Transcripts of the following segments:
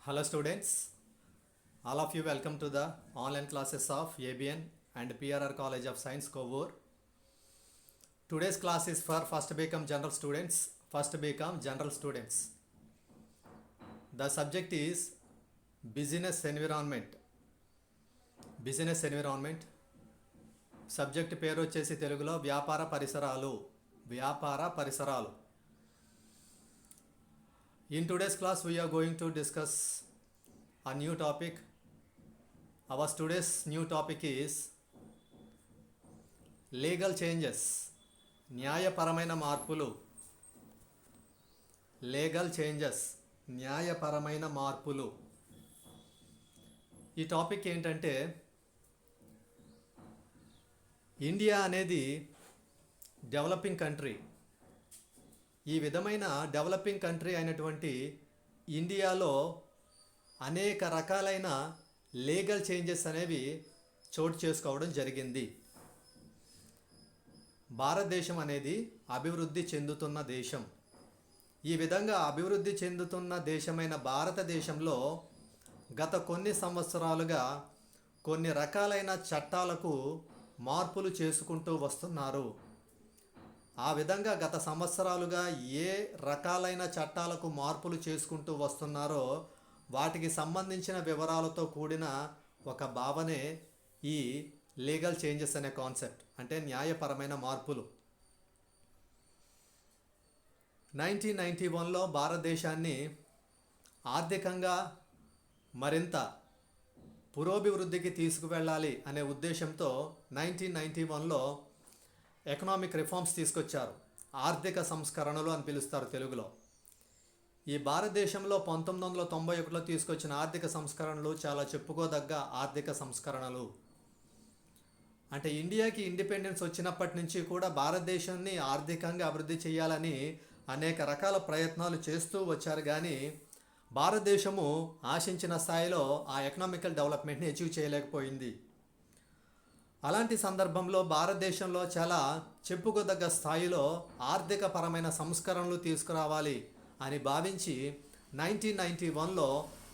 Hello students, all of you welcome to the online classes of ABN and PRR College of Science Kovur. Today's class is for first BCom general students. The subject is business environment. Subject పేరు వచ్చేసి తెలుగులో వ్యాపార పరిసరాలు. In today's class we are going to discuss a new topic. Our today's new topic is legal changes. న్యాయపరమైన మార్పులు. Legal changes. న్యాయపరమైన మార్పులు. ఈ టాపిక్ ఏంటంటే ఇండియా అనేది డెవలపింగ్ కంట్రీ. ఈ విధమైన డెవలపింగ్ కంట్రీ అయినటువంటి ఇండియాలో అనేక రకాలైన లీగల్ చేంజెస్ అనేవి చోటు చేసుకోవడం జరిగింది. భారతదేశం అనేది అభివృద్ధి చెందుతున్న దేశం. ఈ విధంగా అభివృద్ధి చెందుతున్న దేశమైన భారతదేశంలో గత కొన్ని సంవత్సరాలుగా కొన్ని రకాలైన చట్టాలకు మార్పులు చేసుకుంటూ వస్తున్నారు. ఆ విధంగా గత సంవత్సరాలుగా ఏ రకాలైన చట్టాలకు మార్పులు చేసుకుంటూ వస్తున్నారో వాటికి సంబంధించిన వివరాలతో కూడిన ఒక భావనే ఈ లీగల్ చేంజెస్ అనే కాన్సెప్ట్, అంటే న్యాయపరమైన మార్పులు. 1991లో భారతదేశాన్ని ఆర్థికంగా మరింత పురోభివృద్ధికి తీసుకువెళ్ళాలి అనే ఉద్దేశంతో 1991లో ఎకనామిక్ రిఫార్మ్స్ తీసుకొచ్చారు. ఆర్థిక సంస్కరణలు అని పిలుస్తారు తెలుగులో. ఈ భారతదేశంలో 1991లో తీసుకొచ్చిన ఆర్థిక సంస్కరణలు చాలా చెప్పుకోదగ్గ ఆర్థిక సంస్కరణలు. అంటే ఇండియాకి ఇండిపెండెన్స్ వచ్చినప్పటి నుంచి కూడా భారతదేశాన్ని ఆర్థికంగా అభివృద్ధి చేయాలని అనేక రకాల ప్రయత్నాలు చేస్తూ వచ్చారు. కానీ భారతదేశము ఆశించిన స్థాయిలో ఆ ఎకనామికల్ డెవలప్మెంట్ని అచీవ్ చేయలేకపోయింది. అలాంటి సందర్భంలో భారతదేశంలో చాలా చెప్పుకోదగ్గ స్థాయిలో ఆర్థిక పరమైన సంస్కరణలు తీసుకురావాలి అని భావించి 1991లో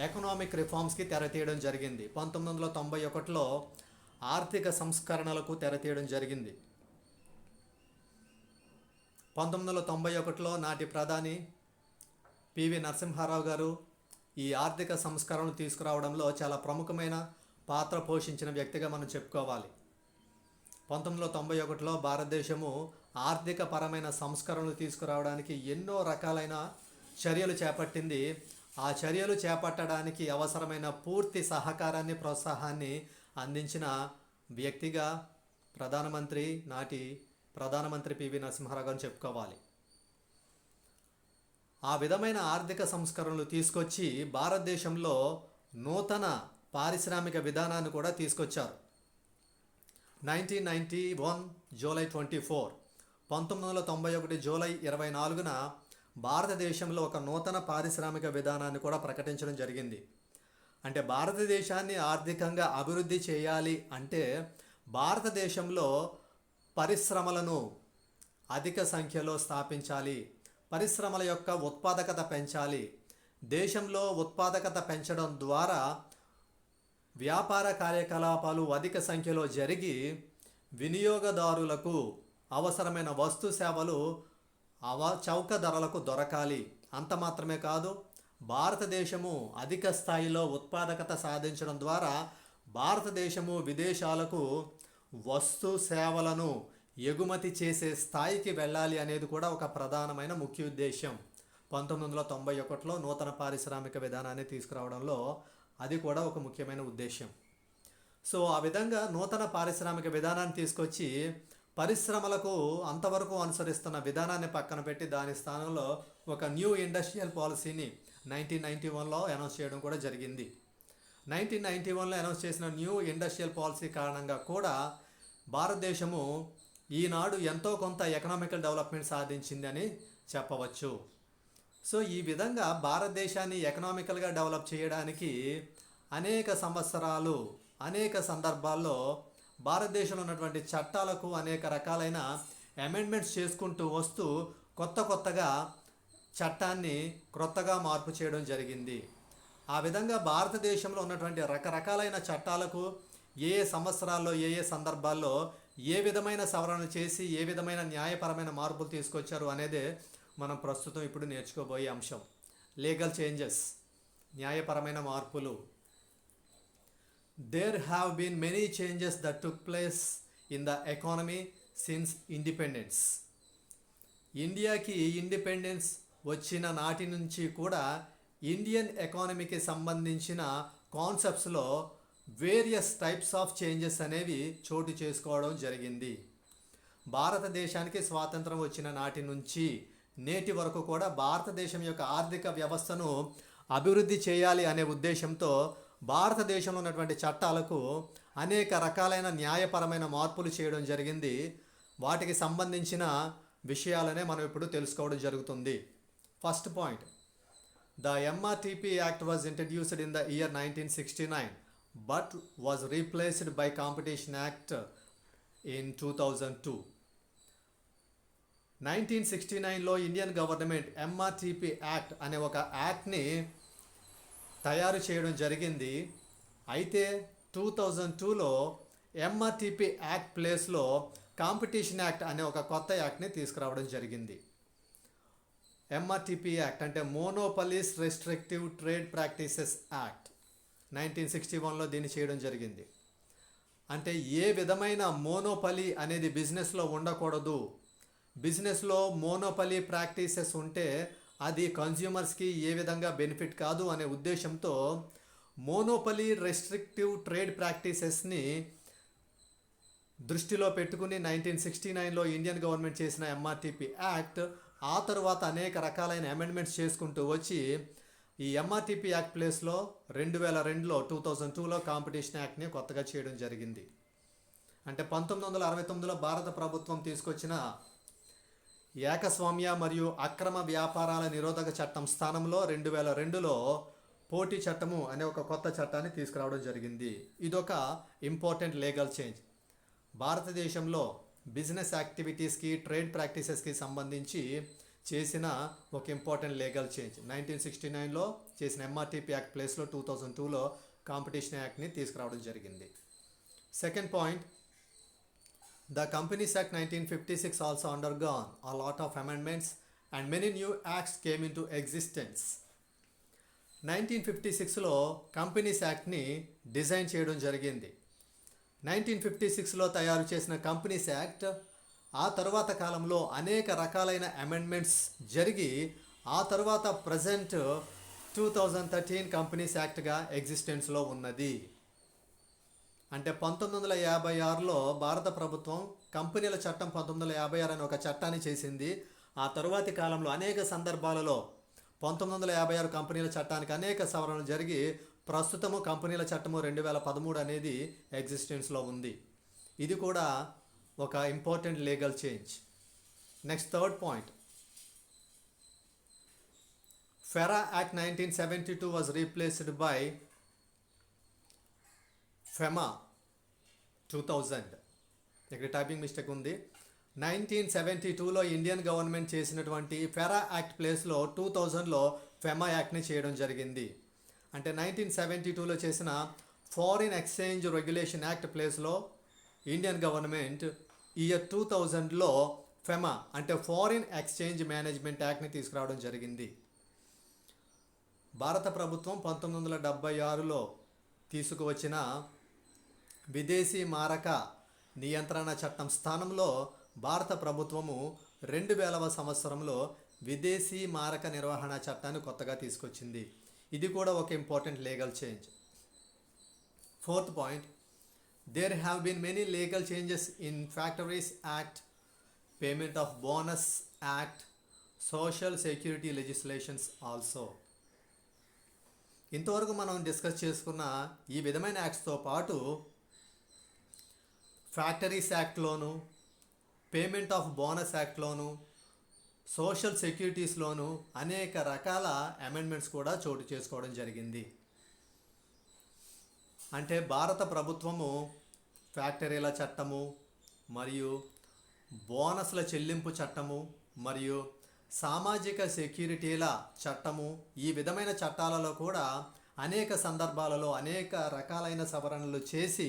ఎకనామిక్ రిఫార్మ్స్కి తెరతీయడం జరిగింది. 1991లో ఆర్థిక సంస్కరణలకు తెరతీయడం జరిగింది. 1991లో నాటి ప్రధాని పివి నరసింహారావు గారు ఈ ఆర్థిక సంస్కరణలు తీసుకురావడంలో చాలా ప్రముఖమైన పాత్ర పోషించిన వ్యక్తిగా మనం చెప్పుకోవాలి. 1991లో భారతదేశము ఆర్థిక పరమైన సంస్కరణలు తీసుకురావడానికి ఎన్నో రకాలైన చర్యలు చేపట్టింది. ఆ చర్యలు చేపట్టడానికి అవసరమైన పూర్తి సహకారాన్ని, ప్రోత్సాహాన్ని అందించిన వ్యక్తిగా నాటి ప్రధానమంత్రి పివి నరసింహారావు గారిని చెప్పుకోవాలి. ఆ విధమైన ఆర్థిక సంస్కరణలు తీసుకొచ్చి భారతదేశంలో నూతన పారిశ్రామిక విధానాన్ని కూడా తీసుకొచ్చారు. 1991 జూలై 24, 1991 జూలై 24న భారతదేశంలో ఒక నూతన పారిశ్రామిక విధానాన్ని కూడా ప్రకటించడం జరిగింది. అంటే భారతదేశాన్ని ఆర్థికంగా అభివృద్ధి చేయాలి అంటే భారతదేశంలో పరిశ్రమలను అధిక సంఖ్యలో స్థాపించాలి, పరిశ్రమల యొక్క ఉత్పాదకత పెంచాలి. దేశంలో ఉత్పాదకత పెంచడం ద్వారా వ్యాపార కార్యకలాపాలు అధిక సంఖ్యలో జరిగి వినియోగదారులకు అవసరమైన వస్తు సేవలు చౌక ధరలకు దొరకాలి. అంత మాత్రమే కాదు, భారతదేశము అధిక స్థాయిలో ఉత్పాదకత సాధించడం ద్వారా భారతదేశము విదేశాలకు వస్తు సేవలను ఎగుమతి చేసే స్థాయికి వెళ్ళాలి అనేది కూడా ఒక ప్రధానమైన ముఖ్య ఉద్దేశం. 1991లో నూతన పారిశ్రామిక విధానాన్ని తీసుకురావడంలో అది కూడా ఒక ముఖ్యమైన ఉద్దేశం. సో ఆ విధంగా నూతన పారిశ్రామిక విధానాన్ని తీసుకొచ్చి పరిశ్రమలకు అంతవరకు అనుసరిస్తున్న విధానాన్ని పక్కన పెట్టి దాని స్థానంలో ఒక న్యూ ఇండస్ట్రియల్ పాలసీని 1991లో అనౌన్స్ చేయడం కూడా జరిగింది. 1991లో అనౌన్స్ చేసిన న్యూ ఇండస్ట్రియల్ పాలసీ కారణంగా కూడా భారతదేశము ఈనాడు ఎంతో కొంత ఎకనామికల్ డెవలప్మెంట్ సాధించిందని చెప్పవచ్చు. సో ఈ విధంగా భారతదేశాన్ని ఎకనామికల్గా డెవలప్ చేయడానికి అనేక సంవత్సరాలు, అనేక సందర్భాల్లో భారతదేశంలో ఉన్నటువంటి చట్టాలకు అనేక రకాలైన అమెండ్మెంట్స్ చేసుకుంటూ వస్తూ కొత్తగా చట్టాన్ని క్రొత్తగా మార్పు చేయడం జరిగింది. ఆ విధంగా భారతదేశంలో ఉన్నటువంటి రకరకాలైన చట్టాలకు ఏ ఏ సంవత్సరాల్లో ఏ ఏ సందర్భాల్లో ఏ విధమైన సవరణలు చేసి ఏ విధమైన న్యాయపరమైన మార్పులు తీసుకొచ్చారు అనేదే మనం ప్రస్తుతం ఇప్పుడు నేర్చుకోబోయే అంశం. లీగల్ చేంజెస్, న్యాయపరమైన మార్పులు. There have been many changes that took place in the economy since independence. ఇండియాకి ఇండిపెండెన్స్ వచ్చిన నాటి నుంచి కూడా ఇండియన్ ఎకానమీకి సంబంధించిన కాన్సెప్ట్స్లో వేరియస్ టైప్స్ ఆఫ్ చేంజెస్ అనేవి చోటు చేసుకోవడం జరిగింది. భారతదేశానికి స్వాతంత్రం వచ్చిన నాటి నుంచి నేటి వరకు కూడా భారతదేశం యొక్క ఆర్థిక వ్యవస్థను అభివృద్ధి చేయాలి అనే ఉద్దేశంతో భారతదేశంలో ఉన్నటువంటి చట్టాలకు అనేక రకాలైన న్యాయపరమైన మార్పులు చేయడం జరిగింది. వాటికి సంబంధించిన విషయాలనే మనం ఇప్పుడు తెలుసుకోవడం జరుగుతుంది. First point, the MRTP act was introduced in the year 1969 but was replaced by competition act in 2002. 1969లో ఇండియన్ గవర్నమెంట్ ఎంఆర్టీపీ యాక్ట్ అనే ఒక యాక్ట్ని తయారు చేయడం జరిగింది. అయితే 2002లో ఎంఆర్టీపీ యాక్ట్ ప్లేస్లో కాంపిటీషన్ యాక్ట్ అనే ఒక కొత్త యాక్ట్ని తీసుకురావడం జరిగింది. ఎంఆర్టీపీ యాక్ట్ అంటే monopolies restrictive trade practices act 1961లో దీన్ని చేయడం జరిగింది. అంటే ఏ విధమైన మోనోపలీ అనేది బిజినెస్లో ఉండకూడదు, బిజినెస్లో మోనోపలీ ప్రాక్టీసెస్ ఉంటే అది కన్జ్యూమర్స్కి ఏ విధంగా బెనిఫిట్ కాదు అనే ఉద్దేశంతో మోనోపలీ రెస్ట్రిక్టివ్ ట్రేడ్ ప్రాక్టీసెస్ని దృష్టిలో పెట్టుకుని 1969లో ఇండియన్ గవర్నమెంట్ చేసిన ఎంఆర్టీపీ యాక్ట్ ఆ తర్వాత అనేక రకాలైన అమెండ్మెంట్స్ చేసుకుంటూ వచ్చి ఈ ఎంఆర్టీపీ యాక్ట్ ప్లేస్లో 2002లో కాంపిటీషన్ యాక్ట్ని కొత్తగా చేయడం జరిగింది. అంటే 1969లో భారత ప్రభుత్వం తీసుకొచ్చిన ఏకస్వామ్య మరియు అక్రమ వ్యాపారాల నిరోధక చట్టం స్థానంలో 2002లో పోటీ చట్టము అనే ఒక కొత్త చట్టాన్ని తీసుకురావడం జరిగింది. ఇదొక ఇంపార్టెంట్ లీగల్ చేంజ్. భారతదేశంలో బిజినెస్ యాక్టివిటీస్కి ట్రేడ్ ప్రాక్టీసెస్కి సంబంధించి చేసిన ఒక ఇంపార్టెంట్ లీగల్ చేంజ్. 1969లో చేసిన ఎంఆర్టీపీ యాక్ట్ ప్లేస్లో 2002లో కాంపిటీషన్ యాక్ట్ని తీసుకురావడం జరిగింది. Second point, the Companies Act 1956 also undergone a lot of amendments and many new acts came into existence. 1956లో కంపెనీస్ యాక్ట్ని డిజైన్ చేయడం జరిగింది. 1956లో తయారు చేసిన కంపెనీస్ యాక్ట్ ఆ తర్వాత కాలంలో అనేక రకాలైన అమెండ్మెంట్స్ జరిగి ఆ తర్వాత ప్రజెంట్ 2013 కంపెనీస్ యాక్ట్గా ఎగ్జిస్టెన్స్లో ఉన్నది. అంటే 1956లో భారత ప్రభుత్వం కంపెనీల చట్టం 1956 అనే ఒక చట్టాన్ని చేసింది. ఆ తరువాతి కాలంలో అనేక సందర్భాలలో 1956 కంపెనీల చట్టానికి అనేక సవరణలు జరిగి ప్రస్తుతము కంపెనీల చట్టము 2013 అనేది ఎగ్జిస్టెన్స్లో ఉంది. ఇది కూడా ఒక important legal change. Next third point, FERA act 1972 was replaced by FEMA 2000. ఇక్కడ టైపింగ్ మిస్టేక్ ఉంది. 1972లో ఇండియన్ గవర్నమెంట్ చేసినటువంటి ఫెరా యాక్ట్ ప్లేస్లో 2000లో ఫెమా యాక్ట్ని చేయడం జరిగింది. అంటే 1972లో చేసిన ఫారిన్ ఎక్స్చేంజ్ రెగ్యులేషన్ యాక్ట్ ప్లేస్లో ఇండియన్ గవర్నమెంట్ ఇయర్ 2000లో ఫెమా అంటే ఫారిన్ ఎక్స్చేంజ్ మేనేజ్మెంట్ యాక్ట్ని తీసుకురావడం జరిగింది. భారత ప్రభుత్వం 1976లో తీసుకువచ్చిన విదేశీ మారక నియంత్రణ చట్టం స్థానంలో భారత ప్రభుత్వము 2000వ సంవత్సరంలో విదేశీ మారక నిర్వహణ చట్టాన్ని కొత్తగా తీసుకొచ్చింది. ఇది కూడా ఒక important legal change. Fourth point, there have been many legal changes in factories act, payment of bonus act, social security legislations also. ఇంతవరకు మనం డిస్కస్ చేసుకున్న ఈ విధమైన యాక్ట్స్తో పాటు ఫ్యాక్టరీస్ యాక్ట్లోను, పేమెంట్ ఆఫ్ బోనస్ యాక్ట్లోను, సోషల్ సెక్యూరిటీస్లోను అనేక రకాల అమెండ్మెంట్స్ కూడా చోటు చేసుకోవడం జరిగింది. అంటే భారత ప్రభుత్వము ఫ్యాక్టరీల చట్టము మరియు బోనస్ల చెల్లింపు చట్టము మరియు సామాజిక సెక్యూరిటీల చట్టము ఈ విధమైన చట్టాలలో కూడా అనేక సందర్భాలలో అనేక రకాలైన సవరణలు చేసి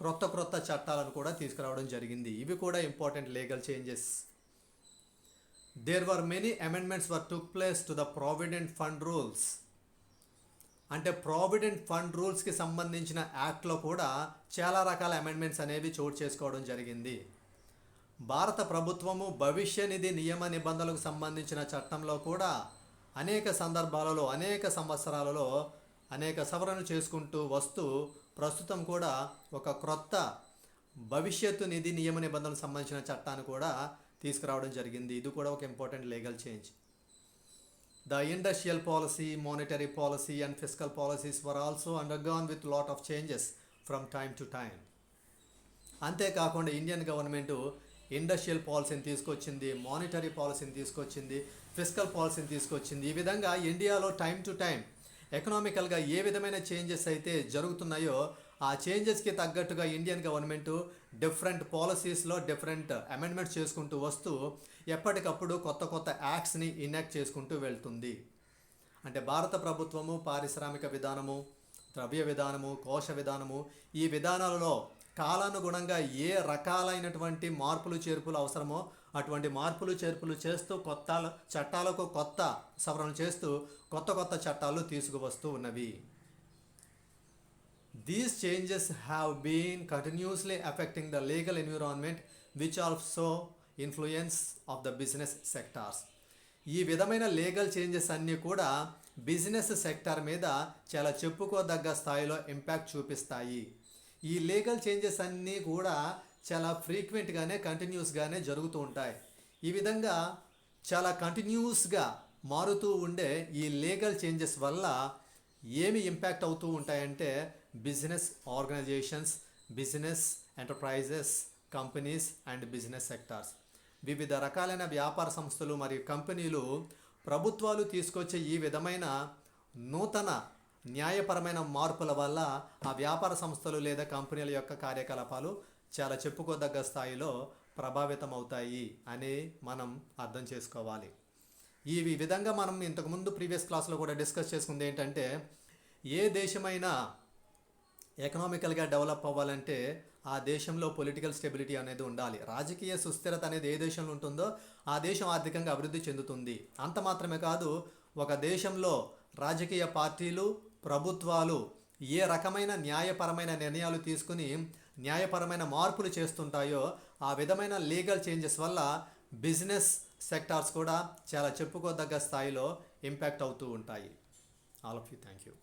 క్రొత్త చట్టాలను కూడా తీసుకురావడం జరిగింది. ఇవి కూడా important legal changes. There were many amendments were took place to the provident fund rules. అంటే ప్రావిడెంట్ ఫండ్ రూల్స్కి సంబంధించిన యాక్ట్లో కూడా చాలా రకాల అమెండ్మెంట్స్ అనేవి చోటు చేసుకోవడం జరిగింది. భారత ప్రభుత్వము భవిష్య నిధి నియమ నిబంధనలకు సంబంధించిన చట్టంలో కూడా అనేక సందర్భాలలో అనేక సంవత్సరాలలో అనేక సవరణలు చేసుకుంటూ వస్తూ ప్రస్తుతం కూడా ఒక క్రొత్త భవిష్యత్తు నిధి నియమ నిబంధనలకు సంబంధించిన చట్టాన్ని కూడా తీసుకురావడం జరిగింది. ఇది కూడా ఒక important legal change. The industrial policy, monetary policy and fiscal policies were also undergone with lot of changes from time to time. అంతేకాకుండా ఇండియన్ గవర్నమెంట్ ఇండస్ట్రియల్ పాలసీని తీసుకొచ్చింది, మానిటరీ పాలసీని తీసుకొచ్చింది, ఫిస్కల్ పాలసీని తీసుకొచ్చింది. ఈ విధంగా ఇండియాలో టైం టు టైం ఎకనామికల్గా ఏ విధమైన చేంజెస్ అయితే జరుగుతున్నాయో ఆ చేంజెస్కి తగ్గట్టుగా ఇండియన్ గవర్నమెంట్ డిఫరెంట్ పాలసీస్లో డిఫరెంట్ అమెండ్మెంట్స్ చేసుకుంటూ వస్తూ ఎప్పటికప్పుడు కొత్త యాక్ట్స్ని ఇనాక్ట్ చేసుకుంటూ వెళ్తుంది. అంటే భారత ప్రభుత్వము పారిశ్రామిక విధానము, ద్రవ్య విధానము, కోశ విధానము, ఈ విధానాలలో కాలానుగుణంగా ఏ రకాలైనటువంటి మార్పులు చేర్పులు అవసరమో అటువంటి మార్పులు చేర్పులు చేస్తూ కొత్త చట్టాలకు కొత్త సవరణలు చేస్తూ కొత్త చట్టాలు తీసుకువస్తూ ఉన్నవి. These changes have been continuously affecting the legal environment which also influence of the business sectors. ఈ విధమైన లీగల్ చేంజెస్ అన్నీ కూడా బిజినెస్ సెక్టార్ మీద చాలా చెప్పుకోదగ్గ స్థాయిలో ఇంపాక్ట్ చూపిస్తాయి. ఈ లీగల్ చేంజెస్ అన్నీ కూడా చాలా ఫ్రీక్వెంట్గానే కంటిన్యూస్గానే జరుగుతూ ఉంటాయి. ఈ విధంగా చాలా కంటిన్యూస్గా మారుతూ ఉండే ఈ లీగల్ చేంజెస్ వల్ల ఏమి ఇంపాక్ట్ అవుతూ ఉంటాయంటే business organisations, business enterprises, companies and business sectors, వివిధ రకాలైన వ్యాపార సంస్థలు మరియు కంపెనీలు ప్రభుత్వాలు తీసుకొచ్చే ఈ విధమైన నూతన న్యాయపరమైన మార్పుల వల్ల ఆ వ్యాపార సంస్థలు లేదా కంపెనీల యొక్క కార్యకలాపాలు చాలా చెప్పుకోదగ్గ స్థాయిలో ప్రభావితం అవుతాయి అని మనం అర్థం చేసుకోవాలి. ఈ విధంగా మనం ఇంతకుముందు ప్రీవియస్ క్లాస్లో కూడా డిస్కస్ చేసుకుంది ఏంటంటే ఏ దేశమైనా ఎకనామికల్గా డెవలప్ అవ్వాలంటే ఆ దేశంలో పొలిటికల్ స్టెబిలిటీ అనేది ఉండాలి. రాజకీయ సుస్థిరత అనేది ఏ దేశంలో ఉంటుందో ఆ దేశం ఆర్థికంగా అభివృద్ధి చెందుతుంది. అంత మాత్రమే కాదు, ఒక దేశంలో రాజకీయ పార్టీలు, ప్రభుత్వాలు ఏ రకమైన న్యాయపరమైన నిర్ణయాలు తీసుకుని న్యాయపరమైన మార్పులు చేస్తుంటాయో ఆ విధమైన లీగల్ చేంజెస్ వల్ల బిజినెస్ సెక్టార్స్ కూడా చాలా చెప్పుకోదగ్గ స్థాయిలో ఇంపాక్ట్ అవుతూ ఉంటాయి. All of you, thank you.